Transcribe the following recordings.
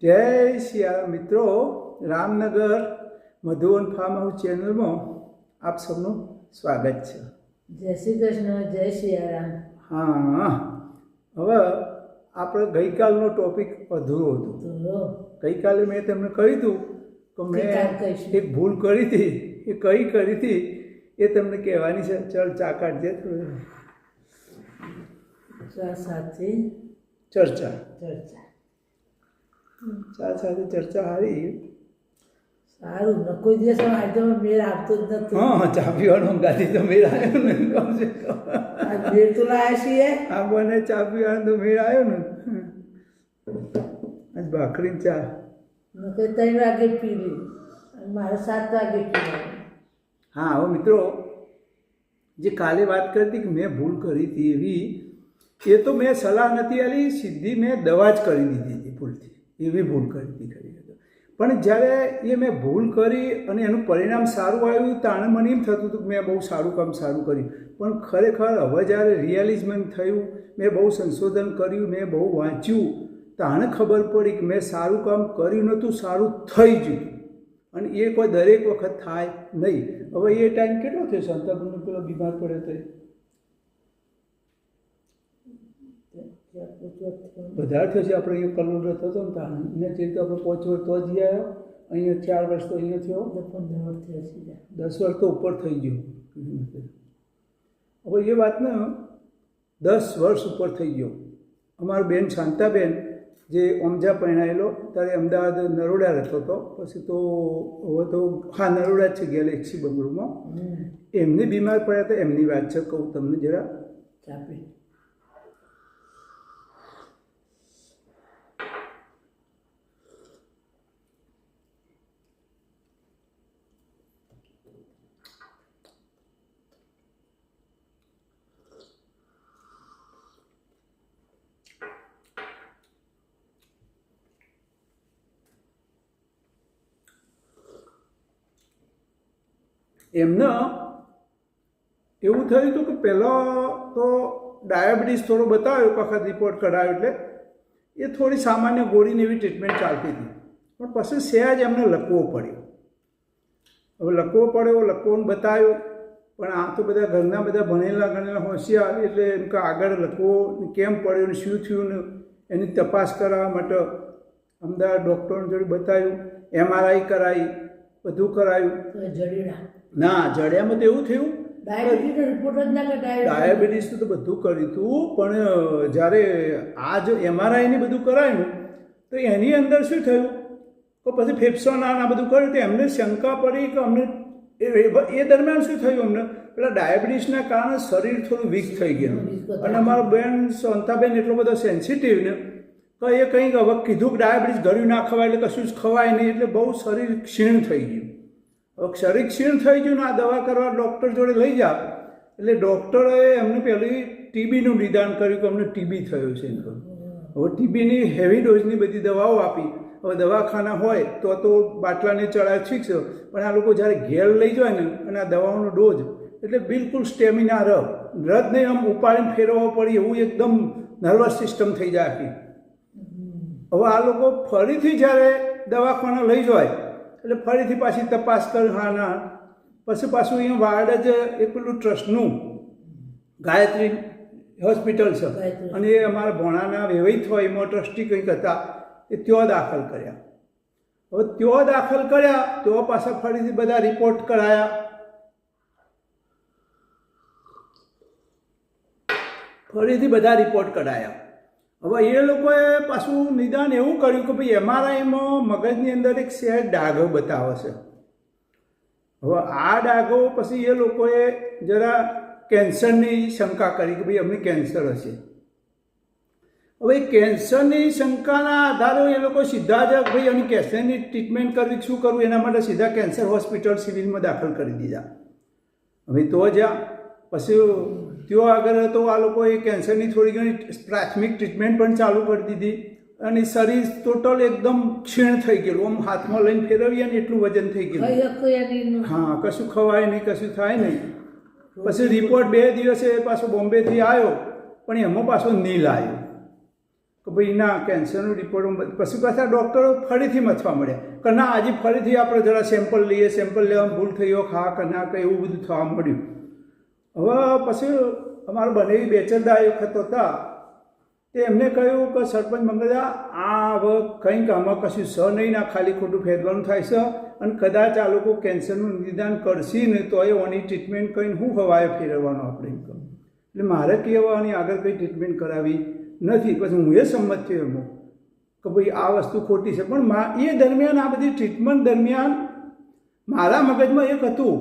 જય સિયારામ મિત્રો, Ramnagar Madhuvan farm house ચેનલમાં આપ સૌનું સ્વાગત છે. જય શ્રી કૃષ્ણ, જય સિયારામ. હા, હવે આપણે ગઈકાલનો ટોપિક અધૂરો હતો. ગઈકાલે મેં તમને કહ્યું હતું કે મેં એક ભૂલ કરી હતી. એ કઈ કરી હતી એ તમને કહેવાની છે. ચલ ચા કાઢજે. ચા સાથે ચર્ચા ચા સાથે ચર્ચા હારી સારું ન કોઈ દિવસ આજે મેળ આવતો જ નથી. હા, ચા પીવાનો ગાડી તો મેળ આવ્યો ને. મેળ તો લાયા છીએ. આ બને ચા પીવાનો તો મેળ આવ્યો ને. આજ ભાખરી ચા ન કોઈ 3 વાગે પી લી અને મારે 7 વાગે પીવાનું. હા, હવે મિત્રો જે કાલે વાત કરી હતી કે મેં ભૂલ કરી હતી એવી, એ તો મેં સલાહ નથી આલી, સીધી મેં દવા જ કરી દીધી હતી ભૂલથી. એવી ભૂલ કરી હતી ખરી. પણ જ્યારે એ મેં ભૂલ કરી અને એનું પરિણામ સારું આવ્યું તાણે મને એમ થતું હતું કે મેં બહુ સારું કામ કર્યું. પણ ખરેખર હવે જ્યારે રિયલાઇઝમેન્ટ થયું, મેં બહુ સંશોધન કર્યું, મેં બહુ વાંચ્યું, તાણે ખબર પડી કે મેં સારું કામ કર્યું નહોતું, સારું થઈ ગયું. અને એ કોઈ દરેક વખત થાય નહીં. હવે એ ટાઈમ કેટલો થયો? શાંતાબેનનો પેલો બીમાર પડ્યો તો વધારે થયો છે. આપણે અહીંયા કલોલ રહેતો હતો ને ત્યાં અહીંયા જઈએ તો આપણે 5 વર્ષ તો જ આવ્યો. અહીંયા 4 વર્ષ તો અહીંયા થયો, 15 વર્ષ થયા છે. 10 વર્ષ તો ઉપર થઈ ગયું. હવે એ વાતને 10 વર્ષ ઉપર થઈ ગયો. અમારો બેન શાંતાબેન જે ઓમજા પરણાયેલો ત્યારે અમદાવાદ નરોડા રહેતો હતો. પછી તો હવે તો હા નરોડા જ છે, ગેલેક્સી બંગલોમાં. એમને બીમાર પડ્યા હતા. એમની વાત છે, કહું તમને જરા. ચાપી એમને એવું થયું હતું કે પહેલાં તો ડાયાબિટીસ થોડો બતાવ્યો, એક વખત રિપોર્ટ કઢાવ્યો એટલે એ થોડી સામાન્ય ગોળીની એવી ટ્રીટમેન્ટ ચાલતી હતી. પણ પછી સહેજ એમને લકવો પડ્યો. હવે લકવો પડ્યો, લકવોને બતાવ્યો, પણ આ તો બધા ઘરના બધા ભણેલા હોશિયાર, એટલે એમ કે આગળ લકવો કેમ પડ્યો ને શું થયું ને એની તપાસ કરાવવા માટે અમદાવાદ ડૉક્ટરોને જોડે બતાવ્યું, MRI કરાવી, બધું કરાવ્યું. ના, જડ્યામાં તો એવું થયું ડાયાબિટીસનું તો બધું કર્યું હતું. પણ જ્યારે આ જો MRI ને બધું કરાયું તો એની અંદર શું થયું તો પછી ફેફસાના બધું કર્યું તો એમને શંકા પડી કે અમને એ દરમિયાન શું થયું, અમને પેલા ડાયાબિટીસના કારણે શરીર થોડું વીક થઈ ગયું. અને અમારો બેન શાંતાબેન એટલો બધો સેન્સિટિવ ને તો એ કંઈક હવે કીધું કે ડાયાબિટીસ ગળ્યું ના ખવાય એટલે કશું જ ખવાય નહીં, એટલે બહુ શરીર ક્ષીણ થઈ ગયું. હવે શરીર ક્ષીણ થઈ ગયું ને આ દવા કરવા ડૉક્ટર જોડે લઈ જા એટલે ડૉક્ટરે એમને પહેલી TBનું નિદાન કર્યું કે અમને TB થયો છે. હવે TBની હેવી ડોઝની બધી દવાઓ આપી. હવે દવાખાના હોય તો બાટલાને ચડાય ઠીક છે, પણ આ લોકો જ્યારે ઘેર લઈ જાય ને અને આ દવાઓનો ડોઝ એટલે બિલકુલ સ્ટેમિના રદને આમ ઉપાડીને ફેરવવો પડી એવું એકદમ નર્વસ સિસ્ટમ થઈ જાય આખી. હવે આ લોકો ફરીથી જ્યારે દવાખાના લઈ જાય એટલે ફરીથી પાછી તપાસ કરી. હા ના, પછી પાછું અહીંયા વાર્ડ જ એક પેલું ટ્રસ્ટનું ગાયત્રી હોસ્પિટલ છે અને એ અમારા ભોણાના વ્યવહિત હોય એમાં ટ્રસ્ટી કંઈક હતા, એ ત્યાં દાખલ કર્યા. હવે ત્યાં દાખલ કર્યા તો પાછા ફરીથી બધા રિપોર્ટ કરાયા. હવે એ લોકોએ પાછું નિદાન એવું કર્યું કે ભાઈ MRIમાં મગજની અંદર એક સહેજ ડાઘો બતાવે છે. હવે આ ડાઘો પછી એ લોકોએ જરા કેન્સરની શંકા કરી કે ભાઈ અમને કેન્સર હશે. હવે કેન્સરની શંકાના આધારે એ લોકો સીધા જ ભાઈ એની કેન્સરની ટ્રીટમેન્ટ કરવી શું કરવું એના માટે સીધા કેન્સર હોસ્પિટલ સિવિલમાં દાખલ કરી દીધા. હવે તો જ્યાં પછી ત્યાં આગળ તો આ લોકોએ કેન્સરની થોડી ઘણી પ્રાથમિક ટ્રીટમેન્ટ પણ ચાલુ કરી દીધી અને શરીર ટોટલ એકદમ ક્ષીણ થઈ ગયેલું. આમ હાથમાં લઈને ફેરવીએ ને એટલું વજન થઈ ગયેલું. હા, કશું ખવાય નહીં, કશું થાય નહીં. પછી રિપોર્ટ 2 દિવસે પાછો બોમ્બેથી આવ્યો પણ એમાં પાછો નીલ આવ્યો. કે ભાઈ ના કેન્સરનું રિપોર્ટ, પછી પાછા ડૉક્ટરો ફરીથી મથવા મળ્યા કે ના આજે ફરીથી આપણે જરા સેમ્પલ લઈએ, સેમ્પલ લેવામાં ભૂલ થઈ હોય, ખા કે ના કે એવું બધું થવા મળ્યું. હવે પછી અમારા બનેવી બેચરદા એ વખત હતા તે એમને કહ્યું કે સરપંચ મંગળા આ હવે કંઈક આમાં કશું સ નહીં, ના ખાલી ખોટું ફેરવાનું થાય છે અને કદાચ આ લોકો કેન્સરનું નિદાન કરશે ને તો એ ઓની ટ્રીટમેન્ટ કરીને શું હવાએ ફેરવવાનું આપણે એમ કહું. એટલે મારે કહેવાની આગળ કંઈ ટ્રીટમેન્ટ કરાવી નથી. પછી હું એ સંમત થયો એમાં કે ભાઈ આ વસ્તુ ખોટી છે. પણ એ દરમિયાન આ બધી ટ્રીટમેન્ટ દરમિયાન મારા મગજમાં એક હતું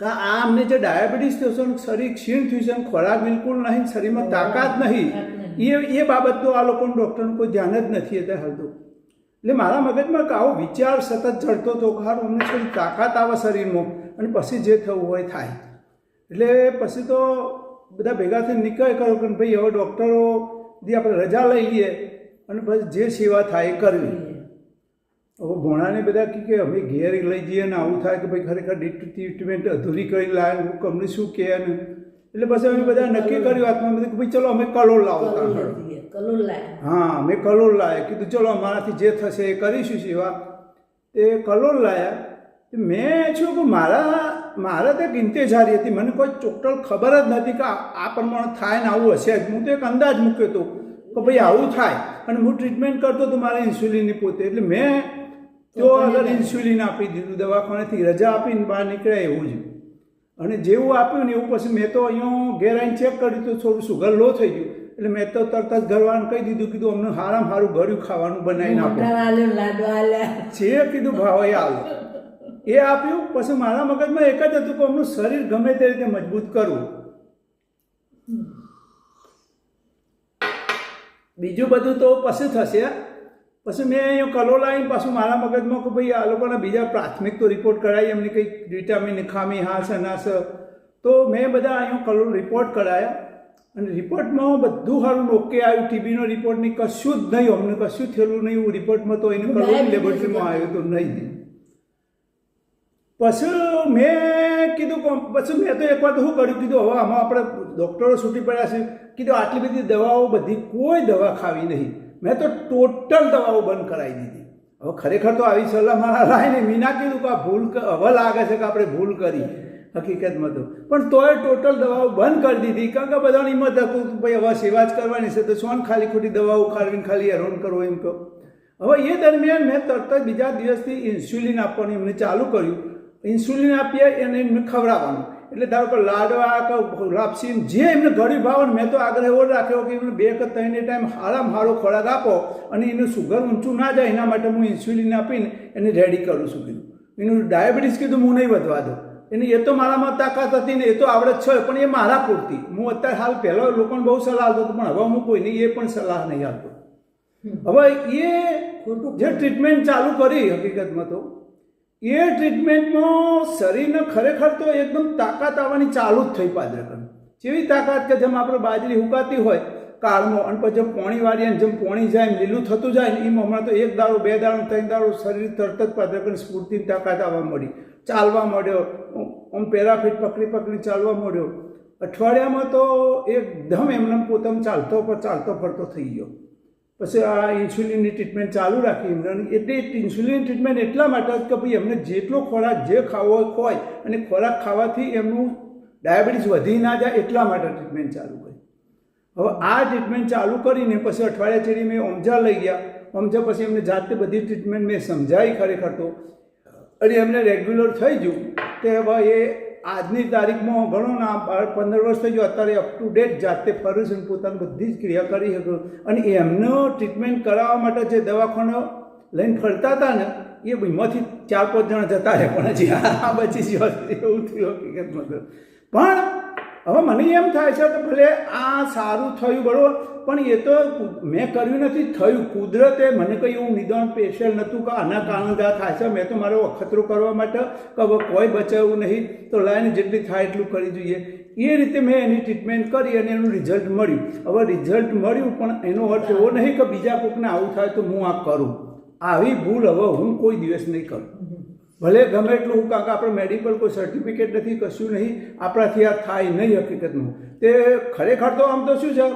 કે આ અમને જે ડાયાબિટીસ થયો છે, શરીર ક્ષીણ થયું છે, ખોરાક બિલકુલ નહીં, શરીરમાં તાકાત નહીં, એ બાબતનું આ લોકોનું ડૉક્ટરનું કોઈ ધ્યાન જ નથી અત્યારે હાલતું. એટલે મારા મગજમાં આવો વિચાર સતત ચડતો હતો કે હારું અમને થોડી તાકાત આવે શરીરમાં અને પછી જે થવું હોય થાય. એટલે પછી તો બધા ભેગા થઈને નીકળે કરો કે ભાઈ હવે ડૉક્ટરોથી આપણે રજા લઈ લઈએ અને પછી જે સેવા થાય એ કરવી. હવે ભોણાને બધા કે અમે ઘેર લઈ જઈએ ને આવું થાય કે ભાઈ ખરેખર ટ્રીટમેન્ટ અધૂરી કરી લાવે, હું અમને શું કહે ને. એટલે પછી અમે બધા નક્કી કર્યું આત્મા કે ભાઈ ચલો અમે કલોલ લાવો. હા, અમે કલોલ લાવ્યા. કીધું ચલો અમારાથી જે થશે એ કરીશું સેવા. તે કલોલ લાવ્યા. મેં છું કે મારા તો એક ઇંતેજારી હતી, મને કોઈ ટોટલ ખબર જ નથી કે આ પ્રમાણે થાય ને આવું હશે. હું તો એક અંદાજ મૂક્યો હતો કે ભાઈ આવું થાય અને હું ટ્રીટમેન્ટ કરતો હતો મારે ઇન્સ્યુલિનની પોતે. એટલે મેં તો આગળ ઇન્સ્યુલિન આપી દીધું, દવાખાનેથી રજા આપીને બહાર નીકળ્યા એવું જ. અને જેવું આપ્યું ને એવું પછી મેં તો અહીંયા ઘેર આવીને ચેક કર્યું તો થોડું સુગર લો થઈ ગયું. એટલે મેં તો તરત જ ઘરવાળાને કહી દીધું, કીધું અમને સારામાં સારું ગળ્યું ખાવાનું બનાવીને આપો. જે કીધું ભાવ એ આવો એ આપ્યું. પછી મારા મગજમાં એક જ હતું કે અમનું શરીર ગમે તે રીતે મજબૂત કરવું. બીજું બધું તો પછી થશે. પછી મેં અહીંયા કલોલ આવીને પાછું મારા મગજમાં કે ભાઈ આ લોકોના બીજા પ્રાથમિક તો રિપોર્ટ કરાવી, એમની કંઈક વિટામિનની ખામી હા છે ના છે. તો મેં બધા અહીંયા કલોલ રિપોર્ટ કરાયા અને રિપોર્ટમાં બધું સારું ઓકે આવ્યું. ટીબીનો રિપોર્ટ નહીં, કશું જ નહીં, અમને કશું થયેલું નહીં. રિપોર્ટમાં તો એને કલોલ લેબોરેટરીમાં આવ્યું તો નહીં. પછી મેં કીધું, પછી મેં તો એક વાર શું કર્યું, કીધું હવે આમાં આપણે ડૉક્ટરો છૂટી પડ્યા છે. કીધું આટલી બધી દવાઓ બધી કોઈ દવા ખાવી નહીં. મેં તો ટોટલ દવાઓ બંધ કરાવી દીધી. હવે ખરેખર તો આવી સલાહ મારા રાય નહીં. મેં ના કીધું કે આ ભૂલ, હવે લાગે છે કે આપણે ભૂલ કરી હકીકતમાં તો. પણ તોય ટોટલ દવાઓ બંધ કરી દીધી. કારણ કે બધાની હિંમત હતું ભાઈ હવે સેવા જ કરવાની છે તો શું ખાલી ખોટી દવાઓ ખાવીને ખાલી હેરાન કરવો એમ કહો. હવે એ દરમિયાન મેં તરત જ બીજા દિવસથી ઇન્સ્યુલિન આપવાનું એમને ચાલુ કર્યું. ઇન્સ્યુલિન આપીએ અને એમને ખવડાવવાનું. એટલે ધારો કે લાડવા કે લાપસી જે એમને ગળ્યું ભાવે, મેં તો આગ્રહ એવો રાખ્યો કે એમને 2 કે 3 ટાઈમ સારામાં સારો ખોરાક આપો અને એનું સુગર ઊંચું ના જાય એના માટે હું ઇન્સ્યુલિન આપીને એને રેડી કરું છું. કીધું એનું ડાયાબિટીસ કીધું હું નહીં વધવા દઉં. એને એ તો મારામાં તાકાત હતી ને, એ તો આવડત છે, પણ એ મારા પૂરતી. હું અત્યારે હાલ પહેલાં લોકોને બહુ સલાહ આપતો હતો, પણ હવે હું કોઈની એ પણ સલાહ નહીં આપતો. હવે એ જે ટ્રીટમેન્ટ ચાલુ કરી હકીકતમાં તો એ ટ્રીટમેન્ટમાં શરીરને ખરેખર તો એકદમ તાકાત આવવાની ચાલુ જ થઈ. પાદરકન જેવી તાકાત કે જેમ આપણે બાજરી હુકાતી હોય કાળમાં અને પછી જેમ પોણી વાળીએ ને જેમ પોણી જાય એમ લીલું થતું જાય ને એમ હમણાં તો 1 દાડો 2 દાડો 3 દાડો શરીર તરત જ પાદરકન સ્ફૂર્તિની તાકાત આવવા મળી. ચાલવા માંડ્યો, આમ પેરાફીટ પકડી ચાલવા માંડ્યો. અઠવાડિયામાં તો એકદમ એમને પોતાને ચાલતો ફરતો થઈ ગયો. પછી આ ઇન્સ્યુલિનની ટ્રીટમેન્ટ ચાલુ રાખી એમને. એટલે ઇન્સ્યુલિન ટ્રીટમેન્ટ એટલા માટે કે ભાઈ એમને જેટલો ખોરાક જે ખાવો હોય અને ખોરાક ખાવાથી એમનું ડાયાબિટીસ વધી ના જાય એટલા માટે ટ્રીટમેન્ટ ચાલુ કરી. હવે આ ટ્રીટમેન્ટ ચાલુ કરીને પછી અઠવાડિયા ચેડી મેં ઓમજા લઈ ગયા. ઓમજા પછી એમને જાતે બધી ટ્રીટમેન્ટ મેં સમજાવી ખરેખર તો, અને એમને રેગ્યુલર થઈ ગયું. તે હવે એ આજની તારીખમાં ઘણો ના 15 વર્ષ થઈ ગયો, અત્યારે અપ ટુ ડેટ જાતે ફરું છું, પોતાની બધી જ ક્રિયા કરી શકું. અને એમનો ટ્રીટમેન્ટ કરાવવા માટે જે દવાખાનો લઈને ફરતા હતા ને એ એમાંથી 4-5 જણા જતા રહે, પણ હજી આ બચી જ એવું થયું હકીકતમાં તો. પણ હવે મને એમ થાય છે કે ભલે આ સારું થયું બરાબર, પણ એ તો મેં કર્યું નથી, થયું કુદરતે. મને કંઈ એવું નિદાન સ્પેશિયલ નહોતું કે આના કારણે આ થાય છે. મેં તો મારો અખતરો કરવા માટે કે હવે કોઈ બચાવવું નહીં તો લાઈને જેટલી થાય એટલું કરી જોઈએ એ રીતે મેં એની ટ્રીટમેન્ટ કરી અને એનું રિઝલ્ટ મળ્યું. હવે રિઝલ્ટ મળ્યું પણ એનો અર્થ એવો નહીં કે બીજા કોઈકને આવું થાય તો હું આ કરું. આવી ભૂલ હવે હું કોઈ દિવસ નહીં કરું. ભલે ગમે એટલું, કારણ કે આપણે મેડિકલ કોઈ સર્ટિફિકેટ નથી, કશું નહીં, આપણાથી આ થાય નહીં હકીકતમાં. તે ખરેખર તો આમ તો શું છે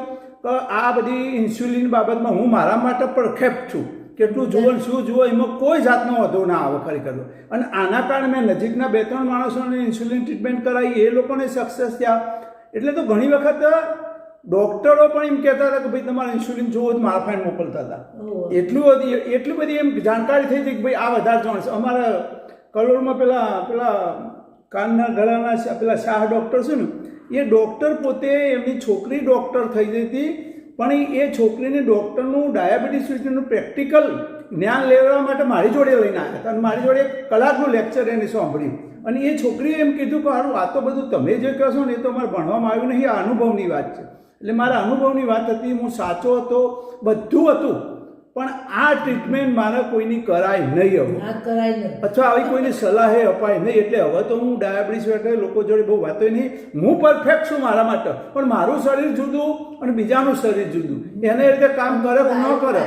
કે આ બધી ઇન્સ્યુલિન બાબતમાં હું મારા માટે પરફેક્ટ છું, કેટલું જુઓ ને શું જુઓ એમાં કોઈ જાતનો વધુ ના આવે ખરેખર. અને આના કારણે મેં નજીકના 2-3 માણસોને ઇન્સ્યુલિન ટ્રીટમેન્ટ કરાવી, એ લોકોને સક્સેસ થયા. એટલે તો ઘણી વખત ડૉક્ટરો પણ એમ કહેતા હતા કે ભાઈ તમારે ઇન્સ્યુલિન જોવો જ મારા ફાઈન મોકલતા હતા. એટલી બધી એમ જાણકારી થઈ હતી કે ભાઈ આ વધારે જાણશે. અમારા કલોલમાં પેલા કાનના ગળાના પેલા શાહ ડૉક્ટર છે ને, એ ડૉક્ટર પોતે એમની છોકરી ડૉક્ટર થઈ ગઈ હતી, પણ એ છોકરીને ડૉક્ટરનું ડાયાબિટીસ વિશેનું પ્રેક્ટિકલ જ્ઞાન લેવા માટે મારી જોડે લઈને આવ્યા હતા. અને મારી જોડે 1 કલાકનું લેક્ચર એને સાંભળ્યું. અને એ છોકરીએ એમ કીધું કે હારું આ તો બધું તમે જે કહો છો ને એ તો અમારે ભણવામાં આવ્યું નહીં, આ અનુભવની વાત છે. એટલે મારા અનુભવની વાત હતી, હું સાચો હતો, બધું હતું. પણ આ ટ્રીટમેન્ટ મારે કોઈની કરાય નહીં હવે, અથવા આવી કોઈની સલાહે અપાય નહીં. એટલે હવે તો હું ડાયાબિટીસ માટે લોકો જોડે બહુ વાતો નહીં. હું પરફેક્ટ છું મારા માટે, પણ મારું શરીર જુદું અને બીજાનું શરીર જુદું, એને રીતે કામ કરે કે ન કરે.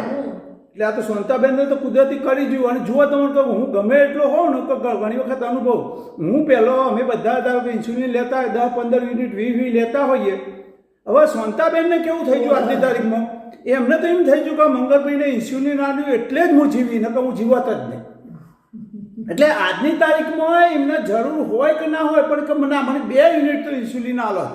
એટલે આ તો શાંતાબેનને તો કુદરતી કરી જોયું. અને જુઓ તમે તો હું ગમે એટલો હોઉં ને તો ઘણી વખત અનુભવ, હું પહેલો અમે બધા ધારો કે ઇન્સ્યુલિન લેતા હોય 10-15 યુનિટ 20 લેતા હોઈએ. હવે શાંતાબેનને કેવું થઈ ગયું આજની તારીખમાં, એમને તો એમ થઈ ગયું કે મંગળભાઈને ઇન્સ્યુલિન આવ્યું એટલે જ હું જીવી, નકર હું જીવત જ નહીં. એટલે આજની તારીખમાં એમને જરૂર હોય કે ના હોય, પણ કે મને 2 યુનિટ તો ઇન્સ્યુલિન આલો,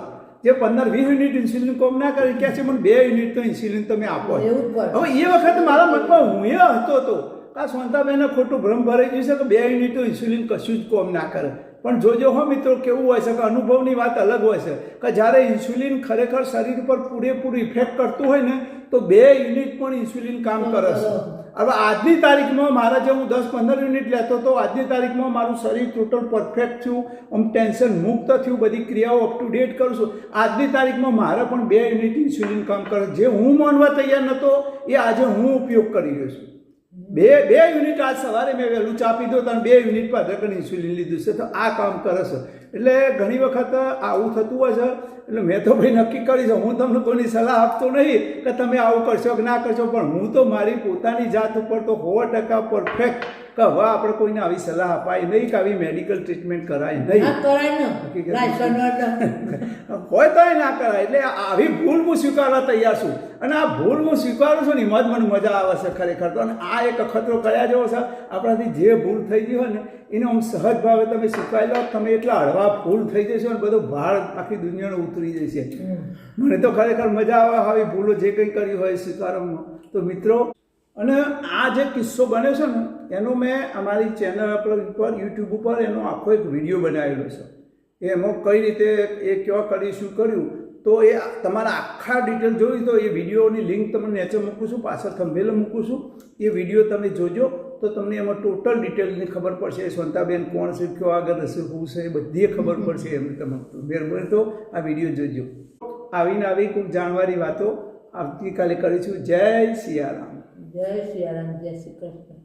જે 15-20 યુનિટ ઇન્સ્યુલિન કોમ ના કરે કે છે મને 2 યુનિટ તો ઇન્સ્યુલિન તમે આપો. હવે એ વખત મારા મનમાં હું એ હતો આ શાંતાબેનને ખોટું ભ્રમ ભરાઈ ગયું છે કે 2 યુનિટ તો ઇન્સ્યુલિન કશું જ કોમ ના કરે. પણ જોજો હો મિત્રો, કેવું હોય છે કે અનુભવની વાત અલગ હોય છે કે જ્યારે ઇન્સ્યુલિન ખરેખર શરીર પર પૂરેપૂરું ઇફેક્ટ કરતું હોય ને તો 2 યુનિટ પણ ઇન્સ્યુલિન કામ કરે છે. હવે આજની તારીખમાં મારા જે હું 10-15 યુનિટ લેતો હતો, આજની તારીખમાં મારું શરીર ટોટલ પરફેક્ટ થયું, આમ ટેન્શન મુક્ત થયું, બધી ક્રિયાઓ અપ ટુ ડેટ કરું છું. આજની તારીખમાં મારે પણ 2 યુનિટ ઇન્સ્યુલિન કામ કરે. જે હું માનવા તૈયાર નહોતો એ આજે હું ઉપયોગ કરી રહ્યો છું. 2 યુનિટ આજ સવારે મેં વહેલું ચા પીધો તો 2 યુનિટ પાછળ ઇન્સ્યુલિન લીધું છે. તો આ કામ કરે છે. એટલે ઘણી વખત આવું થતું હોય છે. એટલે મેં તો ભાઈ નક્કી કરી છે, હું તમને કોઈની સલાહ આપતો નહીં કે તમે આવું કરશો કે ના કરશો, પણ હું તો મારી પોતાની જાત ઉપર તો 100% પરફેક્ટ કે હવે આપણે કોઈને આવી સલાહ અપાય નહીં કે આવી મેડિકલ ટ્રીટમેન્ટ કરાય નહીં, હોય તો ના કરાય. એટલે આવી ભૂલ હું સ્વીકારવા તૈયાર છું. અને આ ભૂલ હું સ્વીકારું છું ને એમાં જ મને મજા આવે છે ખરેખર તો. અને આ એક અખતરો કર્યા જેવો છે, આપણાથી જે ભૂલ થઈ ગઈ હોય ને એને આમ સહજ ભાવે તમે સ્વીકારી લો, તમે એટલા હળવા ભૂલ થઈ જશો ને બધો ભાર આખી દુનિયાનો ઉતરી જશે. મને તો ખરેખર મજા આવે આવી ભૂલો જે કંઈ કરી હોય સ્વીકારવામાં. તો મિત્રો, અને આ જે કિસ્સો બન્યો છે ને એનો મેં અમારી ચેનલ પર યુટ્યુબ ઉપર એનો આખો એક વિડીયો બનાવેલો છે. એમાં કઈ રીતે એ કેવા કરી શું કર્યું, તો એ તમારા આખા ડિટેલ જોઈ તો એ વિડીયોની લિંક તમને નીચે મૂકું છું, પાછળ થંભેલ મૂકું છું. એ વિડીયો તમે જોજો તો તમને એમાં ટોટલ ડિટેલની ખબર પડશે. શાંતાબેન કોણ છે, કયો આગળ હશે, શું છે, એ બધી ખબર પડશે એમને. તમે મહેરબાની તો આ વિડીયો જોજો. આવીને આવી ખૂબ જાણવાની વાતો આવતીકાલે કરીશું. જય સિયારામ. જય સિયારામ. જય શ્રી કૃષ્ણ.